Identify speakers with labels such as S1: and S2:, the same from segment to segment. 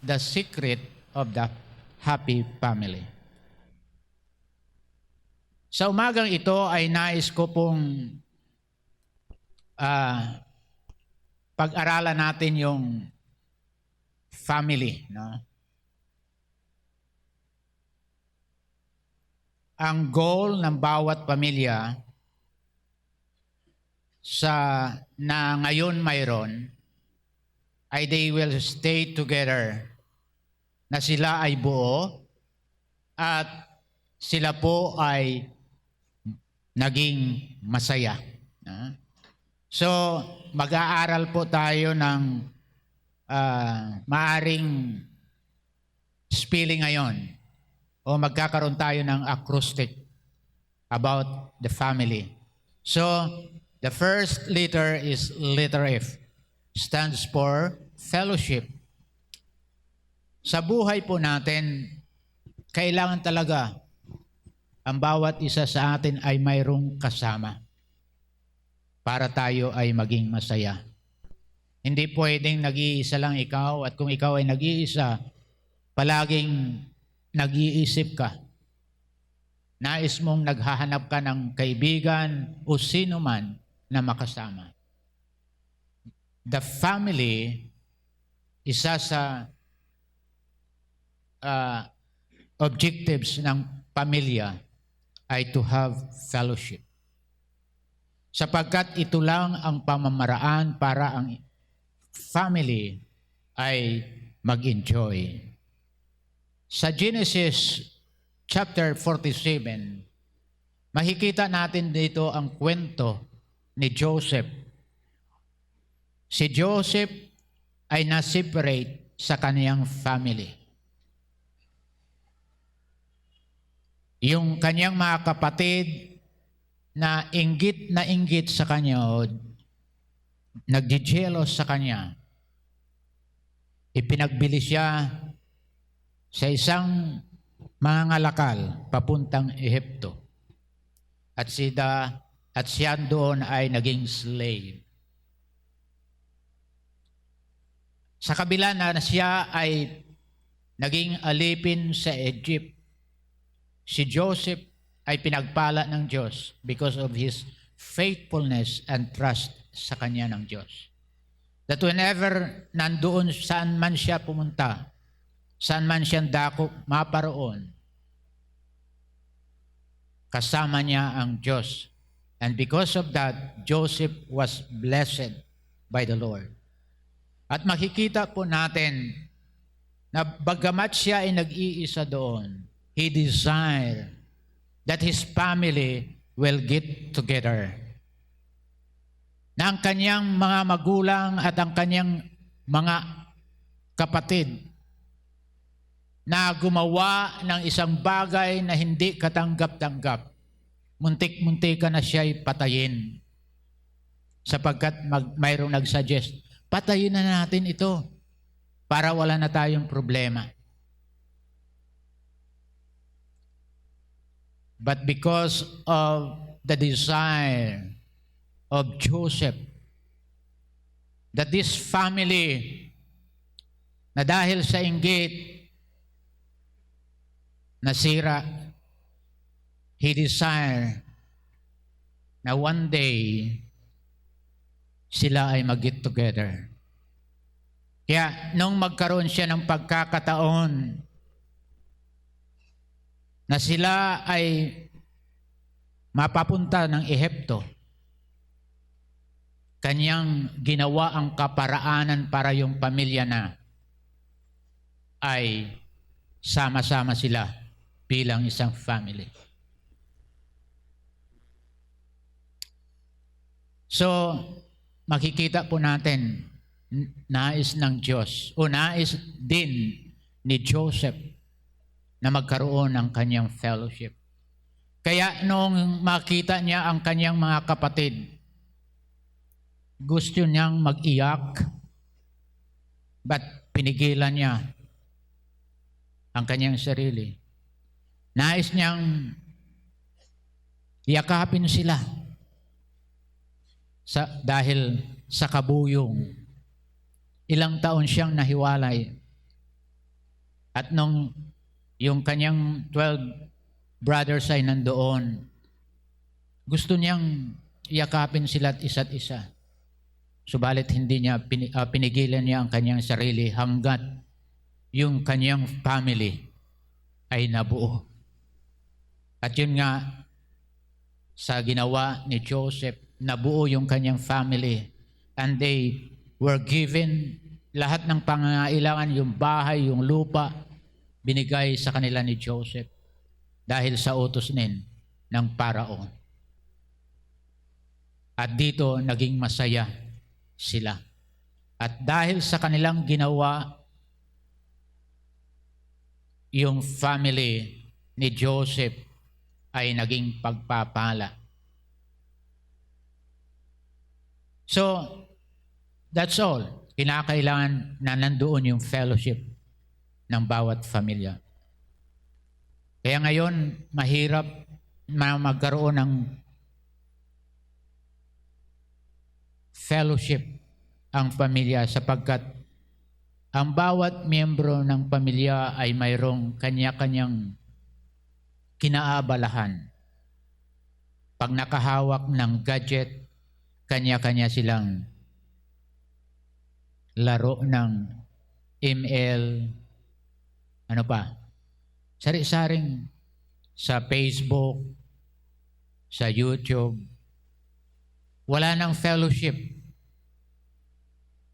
S1: the secret of the happy family. Sa umagang ito ay nais ko pong pag-aralan natin yung family. No? Ang goal ng bawat pamilya na ngayon mayroon ay they will stay together, na sila ay buo at sila po ay naging masaya. So, mag-aaral po tayo ng maaring spelling ngayon o magkakaroon tayo ng acrostic about the family. So, the first letter is letter F. Stands for fellowship. Sa buhay po natin, kailangan talaga ang bawat isa sa atin ay mayroong kasama para tayo ay maging masaya. Hindi pwedeng nag-iisa lang ikaw, at kung ikaw ay nag-iisa, palaging nag-iisip ka. Nais mong naghahanap ka ng kaibigan o sino man na makasama. The family, isa sa objectives ng pamilya ay to have fellowship. Sapagkat ito lang ang pamamaraan para ang family ay mag-enjoy. Sa Genesis chapter 47, makikita natin dito ang kwento ni Joseph. Si Joseph ay na-separate sa kaniyang family. Yung kaniyang mga kapatid na inggit sa kanya o nagdi-jealous sa kanya, ipinagbili siya sa isang mangangalakal papuntang Ehipto. At siya doon ay naging slave. Sa kabila na siya ay naging alipin sa Egypt, si Joseph ay pinagpala ng Diyos because of his faithfulness and trust sa kanya ng Diyos. That whenever nandoon saan man siya pumunta, saan man siyang dako maparoon, kasama niya ang Diyos. And because of that, Joseph was blessed by the Lord. At makikita po natin na bagamat siya ay nag-iisa doon, he desired that his family will get together. Na ang kanyang mga magulang at ang kanyang mga kapatid na gumawa ng isang bagay na hindi katanggap-tanggap, muntik-muntika na siya'y patayin. Sapagkat mayroong nagsuggest, patayin na natin ito para wala na tayong problema. But because of the desire of Joseph, that this family, na dahil sa inggit, nasira, he desired na one day, sila ay mag-get together. Kaya nung magkaroon siya ng pagkakataon na sila ay mapapunta ng Ehipto, kanyang ginawa ang kaparaanan para yung pamilya na ay sama-sama sila bilang isang family. So, makikita po natin, nais ng Diyos o nais din ni Joseph na magkaroon ng kanyang fellowship. Kaya nung makita niya ang kanyang mga kapatid, gusto niyang mag-iyak, but pinigilan niya ang kanyang sarili. Nais niyang yakapin sila dahil sa kabuyong. Ilang taon siyang nahiwalay At nung yung kanyang 12 brothers ay nandoon, gusto niyang yakapin sila at isa't isa. Subalit hindi niya pinigilan niya ang kanyang sarili hanggat yung kanyang family ay nabuo. At yun nga, sa ginawa ni Joseph, nabuo yung kanyang family and they were given lahat ng pangangailangan, yung bahay, yung lupa, binigay sa kanila ni Joseph dahil sa utos ng Paraon. At dito naging masaya sila. At dahil sa kanilang ginawa, yung family ni Joseph ay naging pagpapala. So, that's all. Kinakailangan na nandoon yung fellowship ng bawat pamilya. Kaya ngayon, mahirap magkaroon ng fellowship ang pamilya sapagkat ang bawat miyembro ng pamilya ay mayroong kanya-kanyang kinaabalahan. Pag nakahawak ng gadget, kanya-kanya silang laro ng ML, ano pa, sari-saring sa Facebook, sa YouTube. Wala ng fellowship.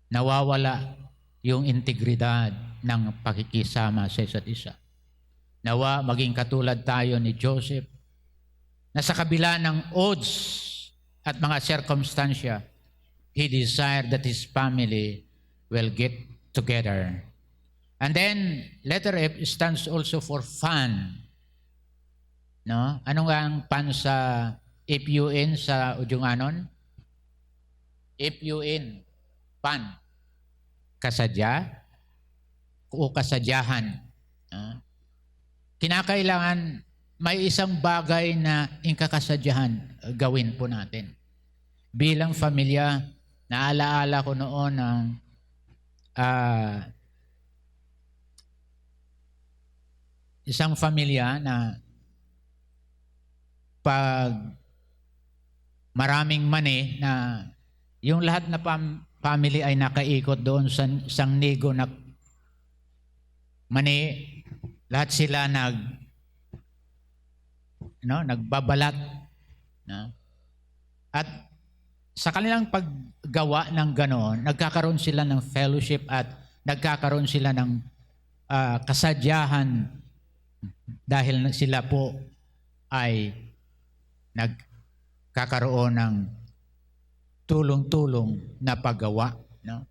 S1: Nawawala yung integridad ng pakikisama sa isa't isa. Nawa maging katulad tayo ni Joseph na sa kabila ng odds at mga circumstansya, he desired that his family will get together. And then, letter F stands also for fun. No? Ano nga ang fun sa FUN sa Udyunganon? FUN, fun. Kasadya o kasadyahan. Kinakailangan may isang bagay na ingkakasadyahan gawin po natin. Bilang pamilya, naalaala ko noon ng isang pamilya na pag maraming money na yung lahat na family ay nakaikot doon sa isang nigo na mani, lahat sila nagbabalat. No? At sa kanilang paggawa ng ganoon, nagkakaroon sila ng fellowship at nagkakaroon sila ng kasadyahan dahil sila po ay nagkakaroon ng tulong-tulong na paggawa. No?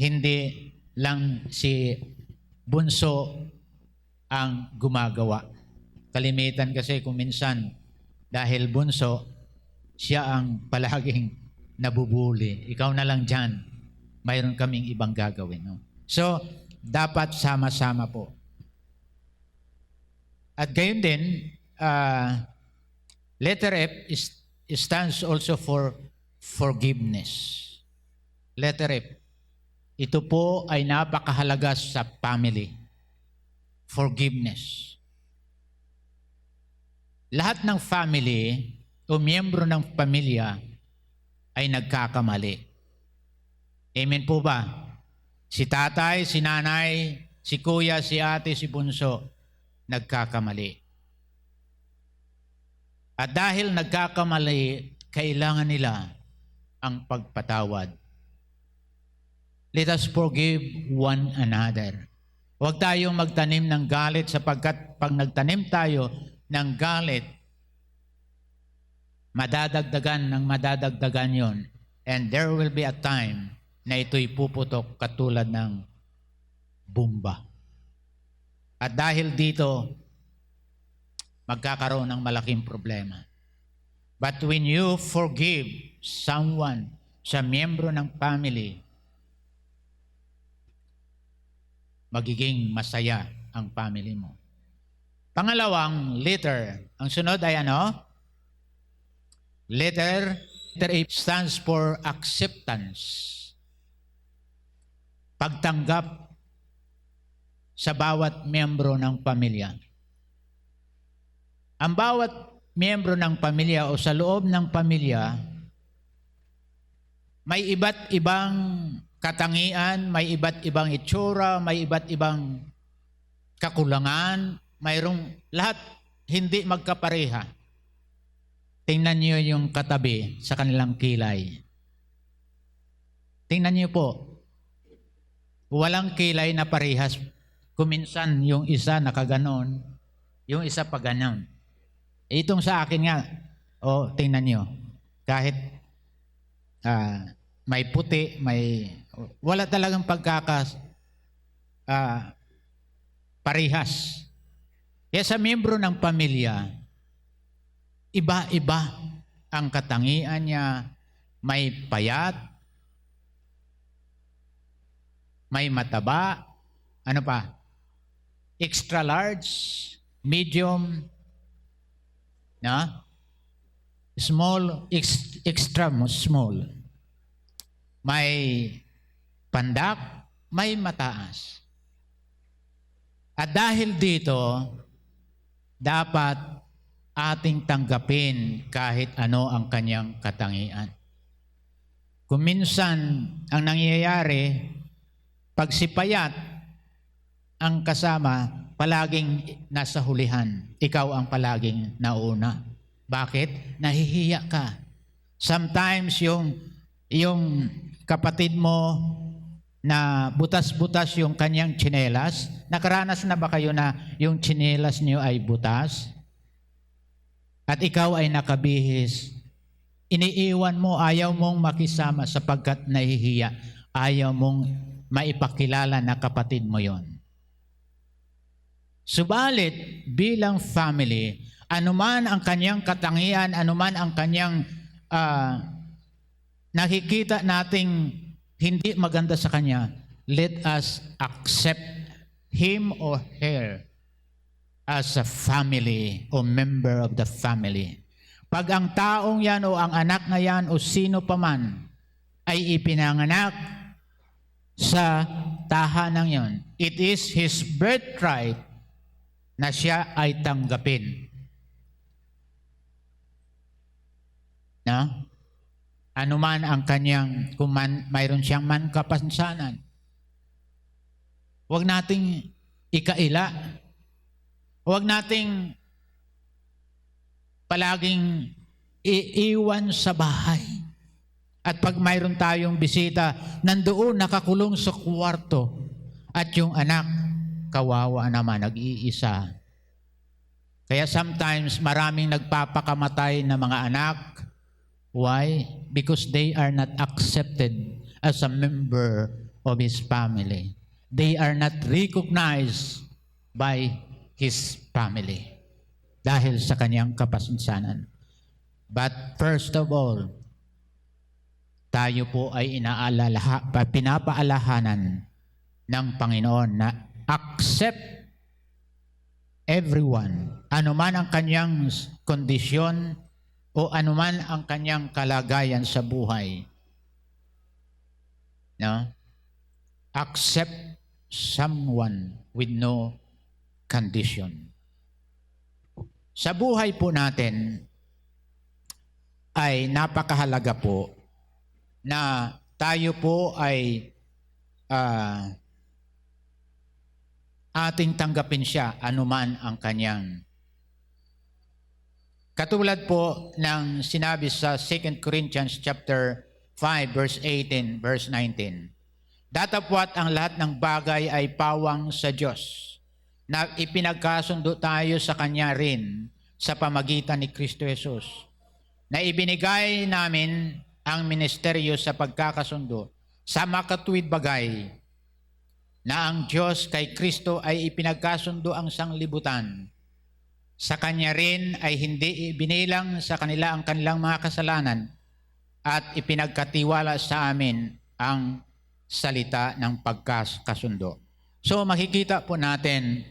S1: Hindi lang si bunso ang gumagawa. Kalimitan kasi kung minsan dahil bunso, siya ang palaging nabubuli. Ikaw na lang dyan. Mayroon kaming ibang gagawin. No? So, dapat sama-sama po. At gayon din, letter F stands also for forgiveness. Letter F. Ito po ay napakahalaga sa family. Forgiveness. Lahat ng family o miyembro ng pamilya ay nagkakamali. Amen po ba? Si tatay, si nanay, si kuya, si ate, si bunso, nagkakamali. At dahil nagkakamali, kailangan nila ang pagpatawad. Let us forgive one another. Huwag tayong magtanim ng galit sapagkat pag nagtanim tayo ng galit, madadagdagan yon. And there will be a time na ito'y puputok katulad ng bomba. At dahil dito, magkakaroon ng malaking problema. But when you forgive someone, sa miyembro ng family, magiging masaya ang family mo. Pangalawang letter, ang sunod ay ano? Letter A stands for acceptance. Pagtanggap sa bawat miyembro ng pamilya. Ang bawat miyembro ng pamilya o sa loob ng pamilya, may iba't ibang katangian, may iba't ibang itsura, may iba't ibang kakulangan, mayroong lahat hindi magkapareha. Tingnan niyo yung katabi sa kanilang kilay. Tingnan niyo po, walang kilay na parehas. Kuminsan yung isa nakaganon, yung isa pa ganon. Itong sa akin nga, tingnan niyo, kahit may puti, wala talagang parehas. Kaya sa miyembro ng pamilya, iba-iba ang katangian niya. May payat, may mataba, ano pa? Extra large, medium, small, extra small. May pandak, may mataas. At dahil dito, dapat ating tanggapin kahit ano ang kanyang katangian. Kung minsan ang nangyayari, pag si payat ang kasama, palaging nasa hulihan. Ikaw ang palaging nauna. Bakit? Nahihiya ka. Sometimes yung kapatid mo na butas-butas yung kanyang tsinelas, nakaranas na ba kayo na yung tsinelas niyo ay butas? At ikaw ay nakabihis. Iniiwan mo, ayaw mong makisama sapagkat nahihiya. Ayaw mong maipakilala na kapatid mo yon. Subalit, bilang family, anuman ang kanyang katangian, anuman ang kanyang nakikita nating hindi maganda sa kanya, let us accept him or her as a family o member of the family. Pag ang taong yan o ang anak na yan o sino pa man ay ipinanganak sa tahanang yon, it is his birthright na siya ay tanggapin. Anuman ang kanyang, kung mayroon siyang man kapansanan, huwag nating ikaila. Huwag nating palaging iiwan sa bahay. At pag mayroon tayong bisita, nandoon nakakulong sa kwarto at yung anak, kawawa naman, nag-iisa. Kaya sometimes maraming nagpapakamatay na mga anak. Why? Because they are not accepted as a member of his family. They are not recognized by his family dahil sa kanyang kapasinsanan. But first of all, tayo po ay pinapaalahanan ng Panginoon na accept everyone, anuman ang kanyang kondisyon o anuman ang kanyang kalagayan sa buhay. Accept someone with no condition. Sa buhay po natin ay napakahalaga po na tayo po ay ating tanggapin siya anuman ang kanyang. Katulad po ng sinabi sa 2 Corinthians chapter 5 verse 18, verse 19. Datapwat ang lahat ng bagay ay pawang sa Diyos, na ipinagkasundo tayo sa Kanya rin sa pamagitan ni Kristo Jesus, na ibinigay namin ang ministeryo sa pagkakasundo sa makatuwid bagay, na ang Diyos kay Kristo ay ipinagkasundo ang sanglibutan. Sa Kanya rin ay hindi ibinilang sa kanila ang kanilang mga kasalanan at ipinagkatiwala sa amin ang salita ng pagkakasundo. So makikita po natin,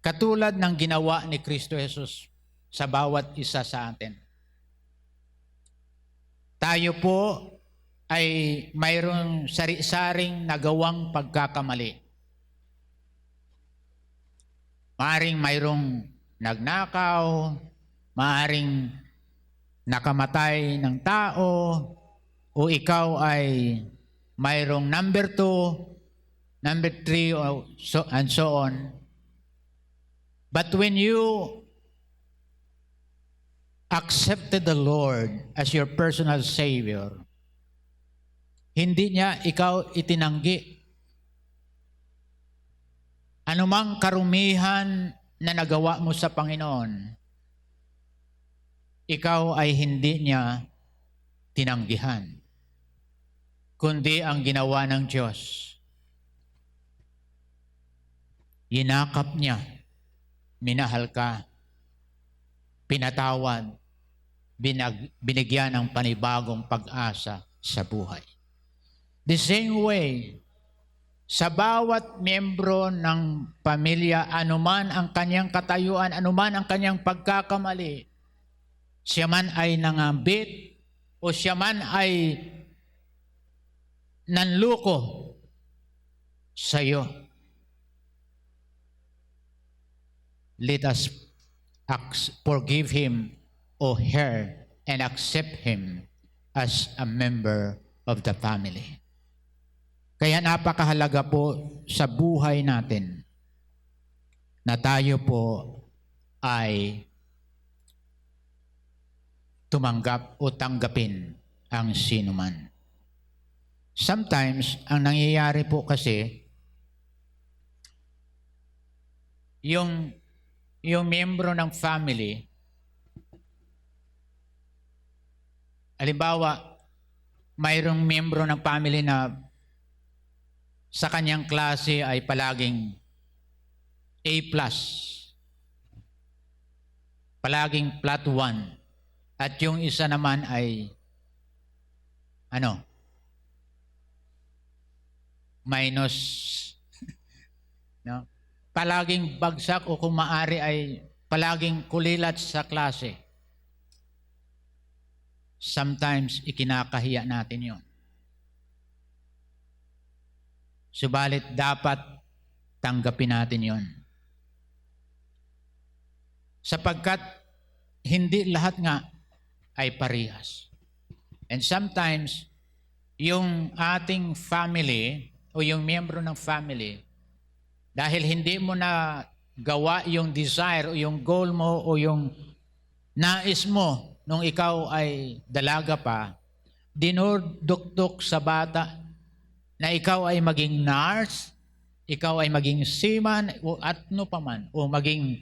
S1: katulad ng ginawa ni Kristo Jesus sa bawat isa sa atin. Tayo po ay mayroong sari-saring nagawang pagkakamali. Maaring mayroong nagnakaw, maaring nakamatay ng tao, o ikaw ay mayroong number 2, number 3, and so on. But when you accepted the Lord as your personal Savior, hindi niya ikaw itinanggi. Anumang karumihan na nagawa mo sa Panginoon, ikaw ay hindi niya tinanggihan, kundi ang ginawa ng Diyos. Yinakap niya, minahal ka, pinatawad, binigyan ng panibagong pag-asa sa buhay. The same way, sa bawat miyembro ng pamilya, anuman ang kanyang katayuan, anuman ang kanyang pagkakamali, siya man ay nangambit o siya man ay nanluko sa iyo, let us forgive him or her and accept him as a member of the family. Kaya napakahalaga po sa buhay natin na tayo po ay tumanggap o tanggapin ang sinuman. Sometimes, ang nangyayari po kasi, yung miyembro ng family, halimbawa, mayroong miyembro ng family na sa kanyang klase ay palaging A+, palaging +1, at yung isa naman ay minus, no? Palaging bagsak o kung maaari ay palaging kulilat sa klase. Sometimes ikinakahiya natin yon. Subalit dapat tanggapin natin yon. Sapagkat hindi lahat nga ay parehas. And sometimes, yung ating family o yung miyembro ng family, dahil hindi mo na gawa yung desire o yung goal mo o yung nais mo nung ikaw ay dalaga pa, dinuduktok sa bata na ikaw ay maging nurse, ikaw ay maging seaman o at no paman, o maging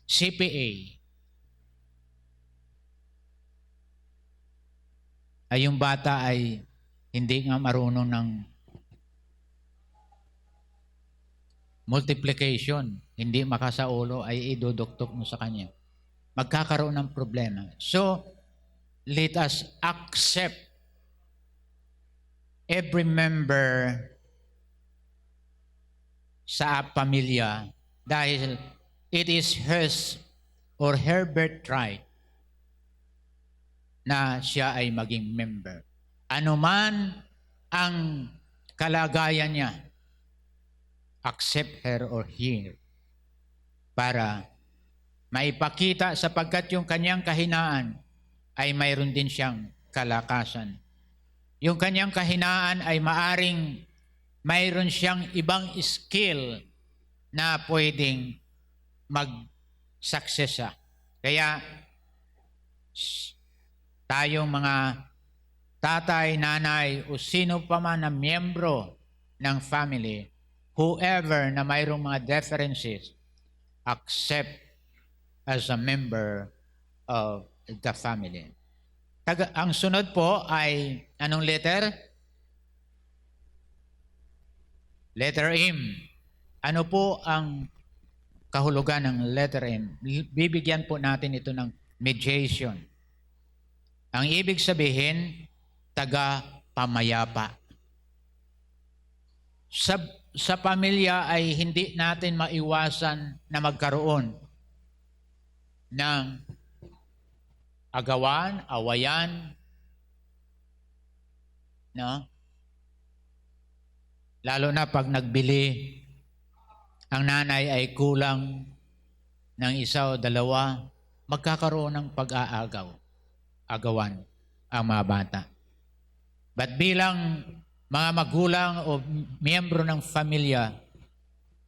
S1: CPA. Ay yung bata ay hindi nga marunong ng multiplication, hindi makasaulo, ay iduduktok mo sa kanya. Magkakaroon ng problema. So, let us accept every member sa pamilya dahil it is hers or her birthright na siya ay maging member. Ano man ang kalagayan niya, accept her or him para maipakita sapagkat yung kanyang kahinaan ay mayroon din siyang kalakasan. Yung kanyang kahinaan ay maaring mayroon siyang ibang skill na pwedeng mag-success. Kaya tayong mga tatay, nanay o sino pa man na miyembro ng family, whoever na mayroong mga differences, accept as a member of the family. Ang sunod po ay anong letter? Letter M. Ano po ang kahulugan ng letter M? Bibigyan po natin ito ng mediation. Ang ibig sabihin, taga-pamayapa. Sa pamilya ay hindi natin maiwasan na magkaroon ng agawan, awayan, no? Lalo na pag nagbili ang nanay ay kulang ng isa o dalawa, magkakaroon ng agawan ang mga bata. But bilang mga magulang o miyembro ng pamilya,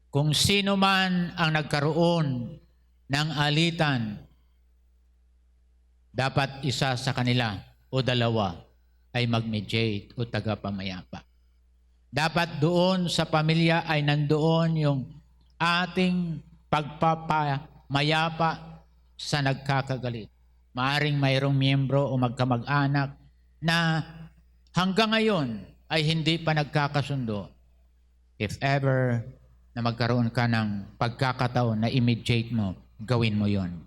S1: kung sino man ang nagkaroon ng alitan, dapat isa sa kanila o dalawa ay mag-mediate o tagapamayapa. Dapat doon sa pamilya ay nandoon yung ating pagpapamayapa sa nagkakagalit. Maaring mayroong miyembro o magkamag-anak na hanggang ngayon ay hindi pa nagkakasundo. If ever na magkaroon ka ng pagkakataon na i-mediate mo, gawin mo yon.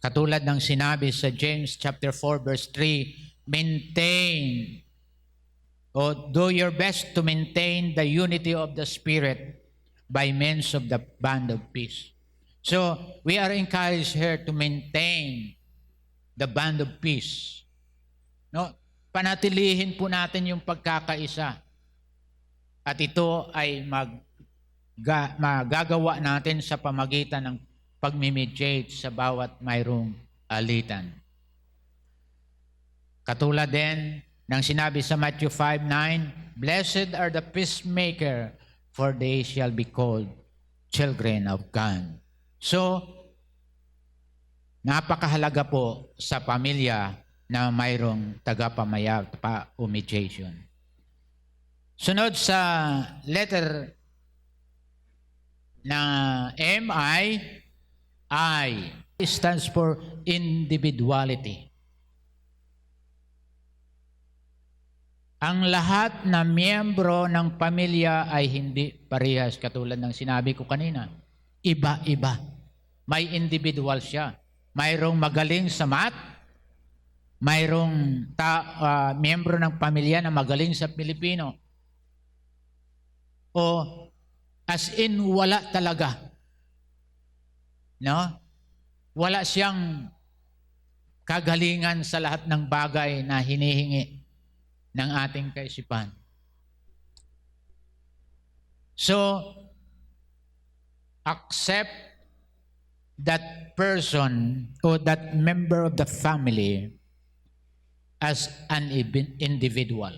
S1: Katulad ng sinabi sa James chapter 4 verse 3, maintain or do your best to maintain the unity of the Spirit by means of the bond of peace. So, we are encouraged here to maintain the bond of peace. No? Panatilihin po natin yung pagkakaisa. At ito ay magagawa natin sa pamagitan ng pagmimediate sa bawat mayroong alitan. Katulad din ng sinabi sa Matthew 5:9, blessed are the peacemaker, for they shall be called children of God. So, napakahalaga po sa pamilya na mayroong tagapamayapa o mediation. Sunod sa letter na M-I stands for individuality. Ang lahat na miyembro ng pamilya ay hindi parehas, katulad ng sinabi ko kanina. Iba-iba. May individual siya. Mayroong magaling sa math, mayroong miyembro ng pamilya na magaling sa Pilipino. O as in wala talaga. No? Wala siyang kagalingan sa lahat ng bagay na hinihingi ng ating kaisipan. So, accept that person or that member of the family as an individual.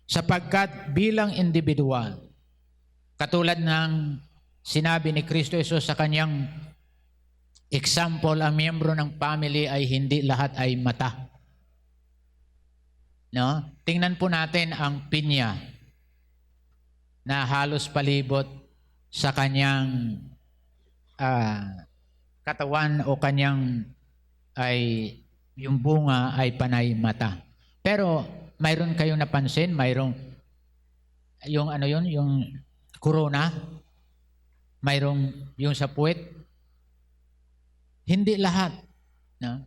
S1: Sapagkat bilang individual, katulad ng sinabi ni Kristo Jesus sa kanyang example, ang miyembro ng family ay hindi lahat ay mata. No? Tingnan po natin ang pinya na halos palibot sa kanyang katawan o kanyang ay yung bunga ay panay mata. Pero mayroon kayong napansin, mayroong yung yung corona, mayroong yung sa puwet. Hindi lahat, no?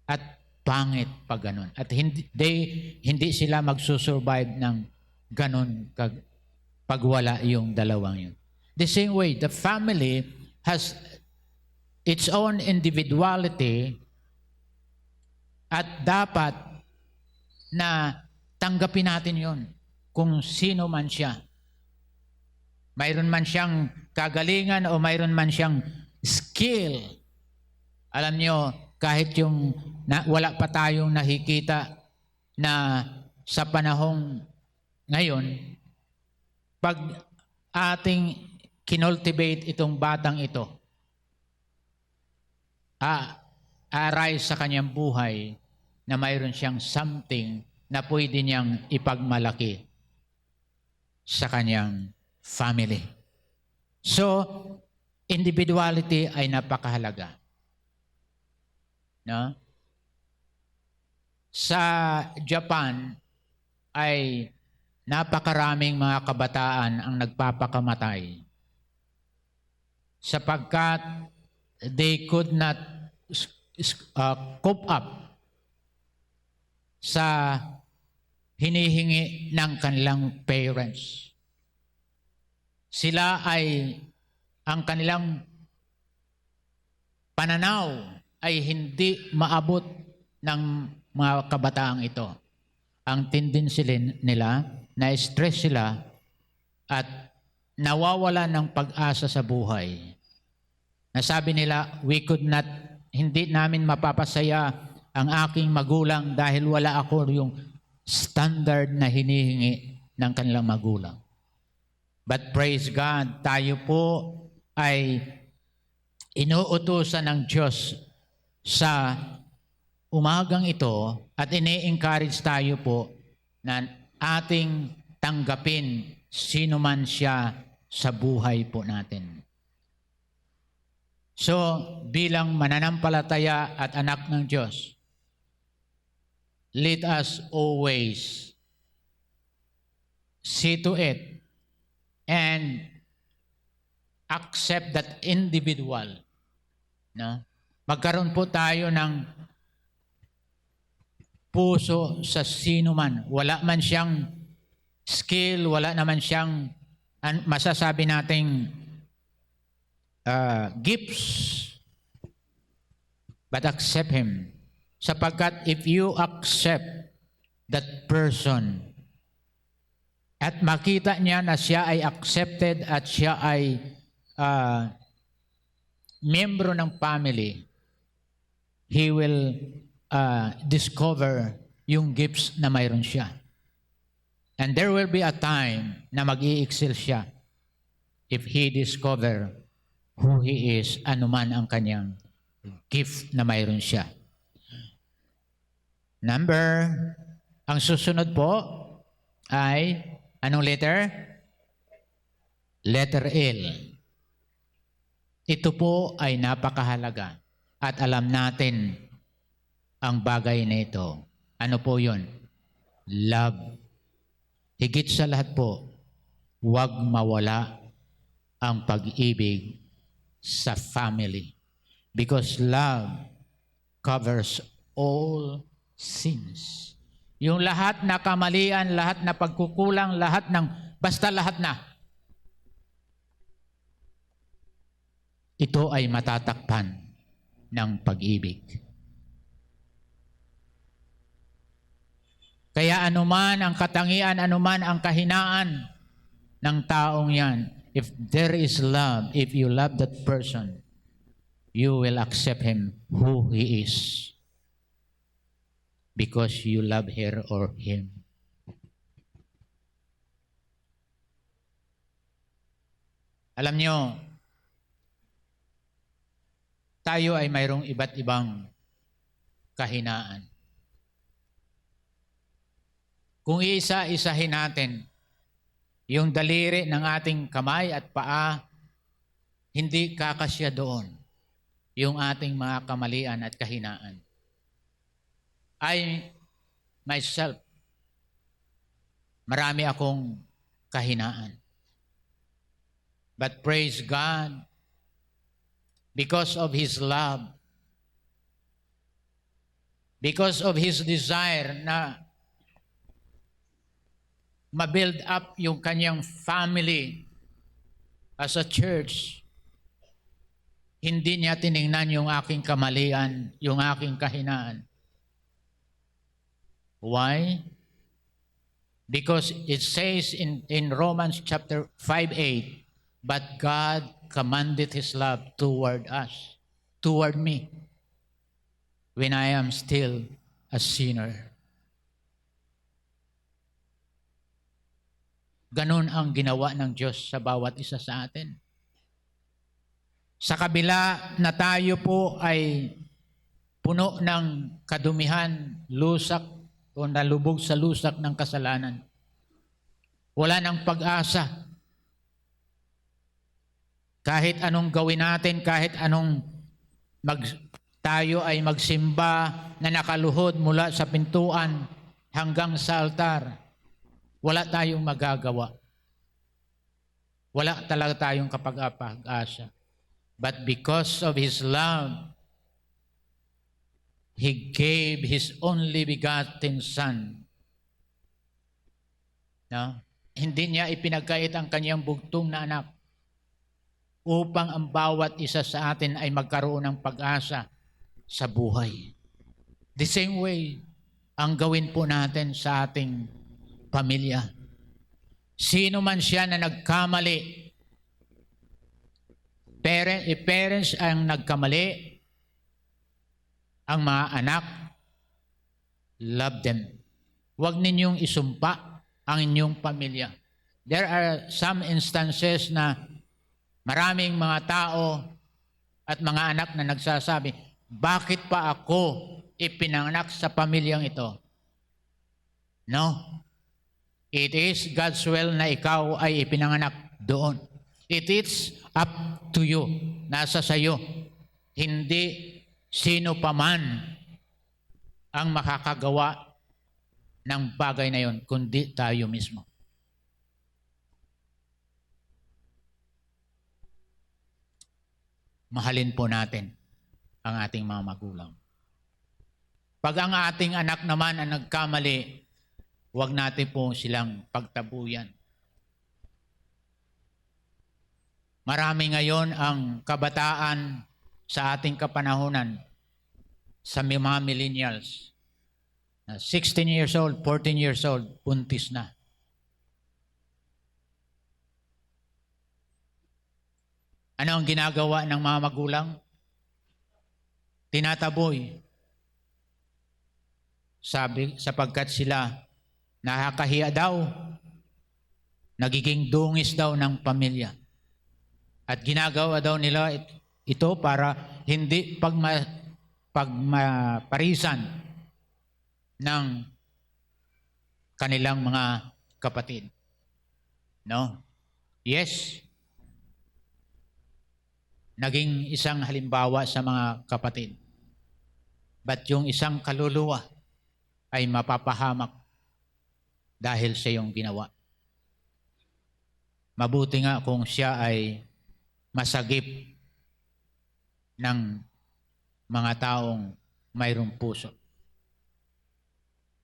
S1: At pangit pag ganun. At hindi sila magsusurvive ng ganun pag wala yung dalawang yun. The same way, the family has its own individuality at dapat na tanggapin natin yun kung sino man siya. Mayroon man siyang kagalingan o mayroon man siyang skill. Alam nyo, kahit yung wala pa tayong nakikita na sa panahong ngayon, pag ating kinultivate itong batang ito, arise sa kanyang buhay na mayroon siyang something na pwede niyang ipagmalaki sa kanyang family. So, individuality ay napakahalaga. No? Sa Japan ay napakaraming mga kabataan ang nagpapakamatay sapagkat they could not cope up sa hinihingi ng kanilang parents. Sila ay ang kanilang pananaw ay hindi maabot ng mga kabataang ito. Ang tendency nila, na-stress sila at nawawala ng pag-asa sa buhay. Nasabi nila, hindi namin mapapasaya ang aking magulang dahil wala ako yung standard na hinihingi ng kanilang magulang. But praise God, tayo po ay inuutusan ng Diyos sa umagang ito at ini-encourage tayo po na ating tanggapin sino man siya sa buhay po natin. So, bilang mananampalataya at anak ng Diyos, let us always see to it and accept that individual. No? Magkaroon po tayo ng puso sa sino man. Wala man siyang skill, wala naman siyang masasabi nating gifts, but accept him. Sapagkat if you accept that person at makita niya na siya ay accepted at siya ay miyembro ng family, he will discover yung gifts na mayroon siya. And there will be a time na mag-i-excel siya if he discover who he is, anuman ang kanyang gift na mayroon siya. Ang susunod po ay, anong letter? Letter L. Ito po ay napakahalaga at alam natin ang bagay na ito. Ano po yun? Love. Higit sa lahat po, huwag mawala ang pag-ibig sa family. Because love covers all sins. Yung lahat na kamalian, lahat na pagkukulang, basta lahat na. Ito ay matatakpan ng pag-ibig. Kaya anuman ang katangian, anuman ang kahinaan ng taong yan, if there is love, if you love that person, you will accept him who he is. Because you love her or him. Alam nyo, tayo ay mayroong iba't ibang kahinaan. Kung isa-isahin natin, yung daliri ng ating kamay at paa, hindi kakasya doon yung ating mga kamalian at kahinaan. I, myself, marami akong kahinaan. But praise God, because of His love, because of His desire na ma-build up yung kanyang family as a church, hindi niya tiningnan yung aking kamalian, yung aking kahinaan. Why? Because it says in Romans chapter 5:8, but God commanded His love toward us, toward me, when I am still a sinner. Ganon ang ginawa ng Diyos sa bawat isa sa atin. Sa kabila na tayo po ay puno ng kadumihan, lusak, o nalubog sa lusak ng kasalanan, wala nang pag-asa. Kahit anong gawin natin, kahit anong tayo ay magsimba na nakaluhod mula sa pintuan hanggang sa altar, wala tayong magagawa. Wala talaga tayong kapag-asa. But because of His love, He gave His only begotten Son. No? Hindi niya ipinagkait ang kanyang bugtong na anak upang ang bawat isa sa atin ay magkaroon ng pag-asa sa buhay. The same way, ang gawin po natin sa ating pamilya. Sino man siya na nagkamali, If parents ang nagkamali, ang mga anak, love them. Huwag ninyong isumpa ang inyong pamilya. There are some instances na maraming mga tao at mga anak na nagsasabi, bakit pa ako ipinanganak sa pamilyang ito? No. It is God's will na ikaw ay ipinanganak doon. It is up to you. Nasa sayo. Hindi sino paman ang makakagawa ng bagay na yon, kundi tayo mismo. Mahalin po natin ang ating mga magulang. Pag ang ating anak naman ang nagkamali, huwag natin po silang pagtabuyan. Marami ngayon ang kabataan sa ating kapanahunan, sa mga millennials, 16 years old, 14 years old, buntis na. Ano ang ginagawa ng mga magulang? Tinataboy. Sapagkat sila nakakahiya daw, nagiging dungis daw ng pamilya. At ginagawa daw nila ito para hindi pagmaparisan ng kanilang mga kapatid. No? Yes. Naging isang halimbawa sa mga kapatid. But yung isang kaluluwa ay mapapahamak dahil sa iyong ginawa. Mabuti nga kung siya ay masagip ng mga taong mayroong puso.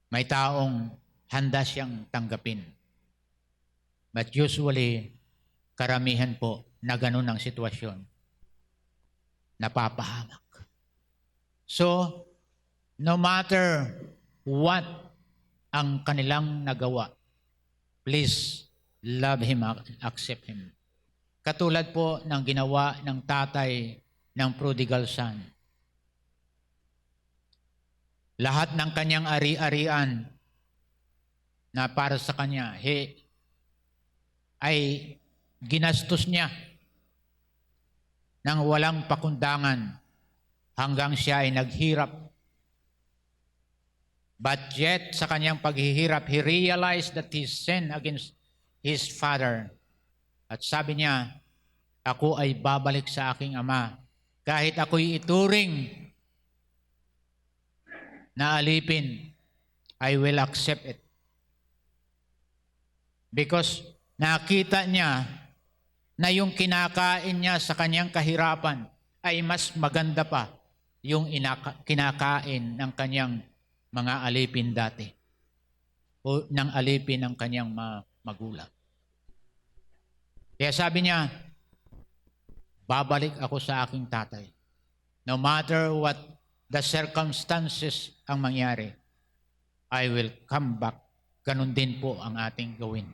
S1: May taong handa siyang tanggapin. But usually, karamihan po na ganun ang sitwasyon. Napapahamak. So, no matter what ang kanilang nagawa, please love him, accept him. Katulad po ng ginawa ng tatay ng prodigal son. Lahat ng kanyang ari-arian na para sa kanya, ay ginastos niya nang walang pakundangan hanggang siya ay naghirap. But yet, sa kanyang paghihirap, he realized that he sinned against his father. At sabi niya, ako ay babalik sa aking ama. Kahit ako'y ituring na alipin, I will accept it. Because nakita niya na yung kinakain niya sa kanyang kahirapan ay mas maganda pa yung kinakain ng kanyang mga alipin dati o ng alipin ng kanyang magulang. Kaya sabi niya, babalik ako sa aking tatay. No matter what the circumstances ang mangyari, I will come back. Ganun din po ang ating gawin.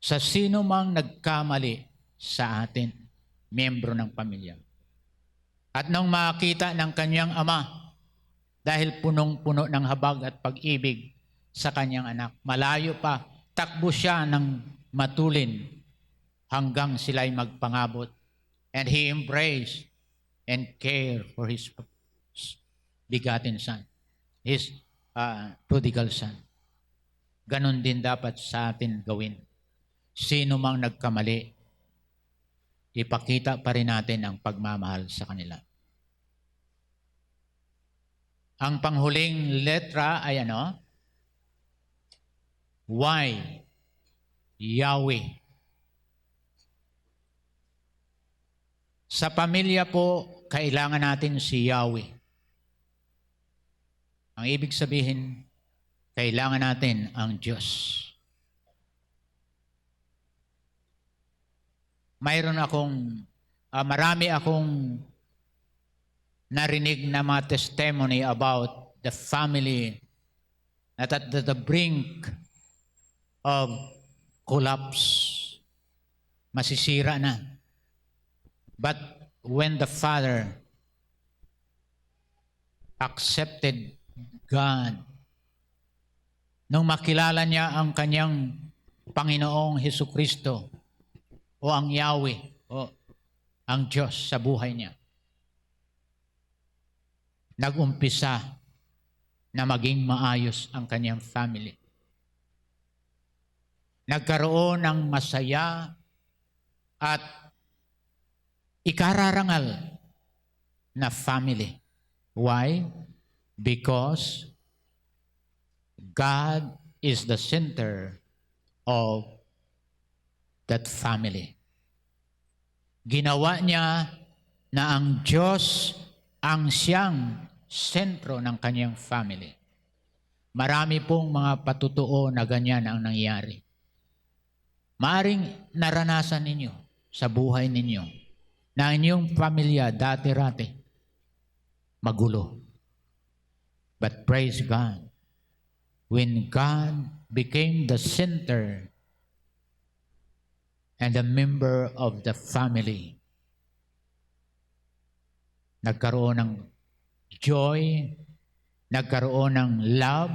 S1: Sa sino mang nagkamali sa atin, miyembro ng pamilya. At nang makita ng kanyang ama, dahil punong-puno ng habag at pag-ibig sa kanyang anak, malayo pa, takbo siya ng matulin hanggang sila'y magpangabot. And he embraced and cared for his begotten son, his prodigal son. Ganon din dapat sa atin gawin. Sino mang nagkamali, ipakita pa rin natin ang pagmamahal sa kanila. Ang panghuling letra ay ano? Y. Yahweh. Sa pamilya po, kailangan natin si Yahweh. Ang ibig sabihin, kailangan natin ang Diyos. Marami akong narinig na mga testimony about the family at the brink of collapse. Masisira na. But when the Father accepted God, nung makilala niya ang kanyang Panginoong Hesukristo o ang Yahweh o ang Diyos sa buhay niya, nag-umpisa na maging maayos ang kanyang family. Nagkaroon ng masaya at ikararangal na family. Why? Because God is the center of that family. Ginawa niya na ang Diyos ang siyang sentro ng kanyang family. Marami pong mga patutuo na ganyan ang nangyari. Maaring naranasan ninyo sa buhay ninyo na inyong pamilya dati-rati magulo. But praise God, when God became the center and a member of the family, nagkaroon ng joy, nagkaroon ng love,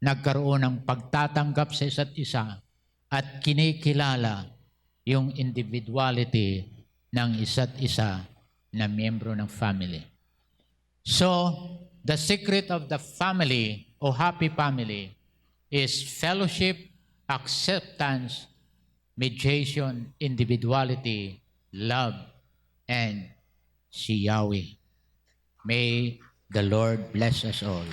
S1: nagkaroon ng pagtatanggap sa isa't isa, at kinikilala yung individuality ng isa't isa na miyembro ng family. So, the secret of the family o happy family is fellowship, acceptance, mediation, individuality, love, and si Yahweh. May the Lord bless us all.